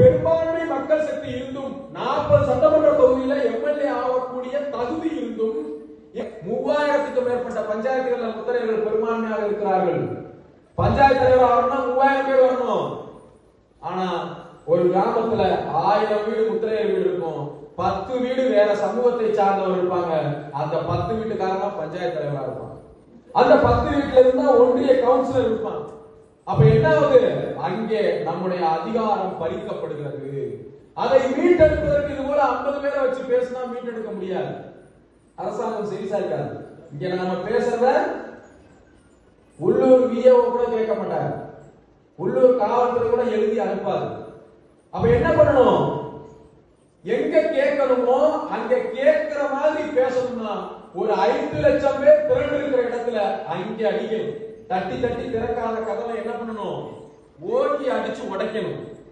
பெரும்பான்மை மக்கள் சக்தி இருந்தும் 40 சட்டமன்ற தொகுதியில எம்எல்ஏ ஆகக்கூடிய தகுதி இருந்தும் 3000க்கும் மேற்பட்ட பஞ்சாயத்துகளில் முத்திரையர்கள் பெரும்பான்மையாக இருக்கிறார்கள். பஞ்சாயத்து தலைவர் ஆகணும்னா 3000 பேர் வரணும். ஆனா ஒரு கிராமத்துல 1000 வீடு முத்திரையர் வீடு இருக்கும், 10 வீடு வேற சமூகத்தை சார்ந்தவர் இருப்பாங்க. அந்த 10 வீட்டுக்காரங்க பஞ்சாயத்து தலைவரா இருப்பாங்க. அந்த 10 வீட்டுல இருந்தா ஒன்றிய கவுன்சிலர் இருப்பாங்க. அப்ப என்ன ஆகுது? அங்கே நம்முடைய அதிகாரம் பறிக்கப்படுகிறது. அதை மீட்டெடுப்பதற்கு இது போல 50 பேரை வச்சு பேசினா மீட்டெடுக்க முடியாது. அரசாங்கம் சரிசாய்க்காது. இங்க நாம பேசுறத உள்ளூர் விஏஓ கூட கேட்க மாட்டாங்க, உள்ளூர் காவல்துறை கூட எழுதி அனுப்பாது. அப்ப என்ன பண்ணணும்? எங்க கேட்கணுமோ அங்க கேட்கிற மாதிரி பேசணும்னா ஒரு 5 லட்சம் பேர் திரண்டு இருக்கிற இடத்துல அங்கே அடிக்கணும். தட்டி தட்டி திறக்காத கதவை என்ன பண்ணணும்? ஓட்டி அடிச்சு உடைக்கணும்.